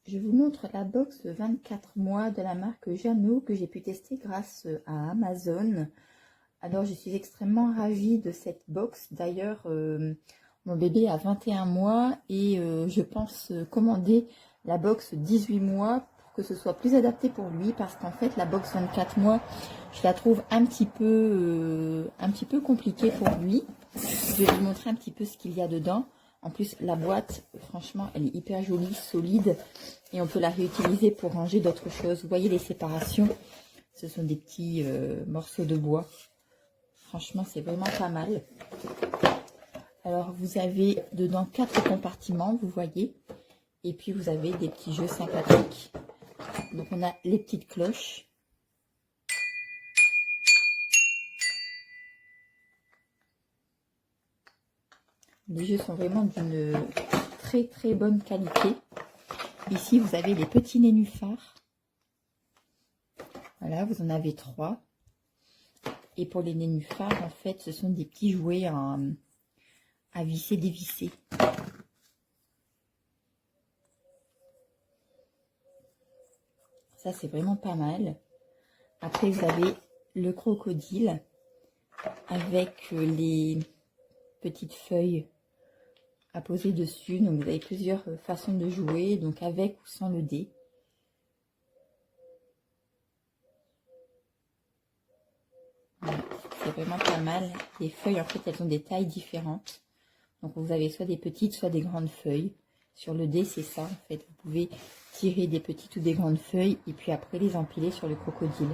Je vous montre la box 24 mois de la marque Jeannot que j'ai pu tester grâce à Amazon. Alors je suis extrêmement ravie de cette box. D'ailleurs, mon bébé a 21 mois et je pense commander la box 18 mois pour que ce soit plus adapté pour lui, parce qu'en fait la box 24 mois, je la trouve un petit peu compliquée pour lui. Je vais vous montrer un petit peu ce qu'il y a dedans. En plus, la boîte, franchement, elle est hyper jolie, solide. Et on peut la réutiliser pour ranger d'autres choses. Vous voyez les séparations? Ce sont des petits morceaux de bois. Franchement, c'est vraiment pas mal. Alors, vous avez dedans 4 compartiments, vous voyez. Et puis, vous avez des petits jeux sympathiques. Donc, on a les petites cloches. Les jeux sont vraiment d'une très bonne qualité. Ici, vous avez les petits nénuphars. Voilà, vous en avez 3. Et pour les nénuphars, en fait, ce sont des petits jouets à visser, dévisser. Ça, c'est vraiment pas mal. Après, vous avez le crocodile avec les petites feuilles à poser dessus. Donc, vous avez plusieurs façons de jouer, donc avec ou sans le dé. Voilà, c'est vraiment pas mal. Les feuilles, en fait, elles ont des tailles différentes. Donc, vous avez soit des petites, soit des grandes feuilles. Sur le dé, c'est ça, en fait. Vous pouvez tirer des petites ou des grandes feuilles et puis après les empiler sur le crocodile.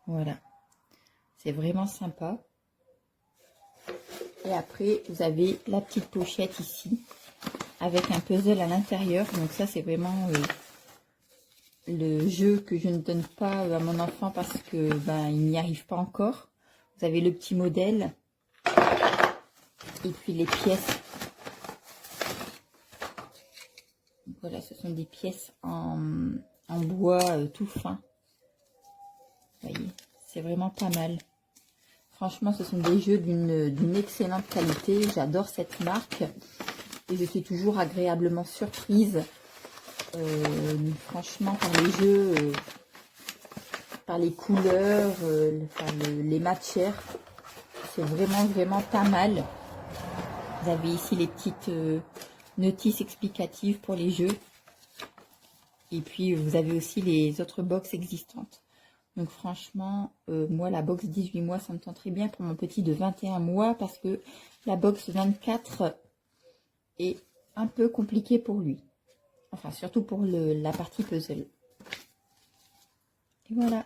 Voilà. C'est vraiment sympa. Et après, vous avez la petite pochette ici, avec un puzzle à l'intérieur. Donc ça, c'est vraiment le jeu que je ne donne pas à mon enfant parce que il n'y arrive pas encore. Vous avez le petit modèle. Et puis les pièces. Voilà, ce sont des pièces en bois tout fin. Vous voyez, c'est vraiment pas mal. Franchement, ce sont des jeux d'une excellente qualité. J'adore cette marque. Et je suis toujours agréablement surprise. Franchement, par les jeux, par les couleurs, les matières. C'est vraiment pas mal. Vous avez ici les petites notices explicatives pour les jeux. Et puis, vous avez aussi les autres box existantes. Donc, franchement, moi, la box 18 mois, ça me tente très bien pour mon petit de 21 mois. Parce que la box 24 est un peu compliquée pour lui. Enfin, surtout pour la partie puzzle. Et voilà.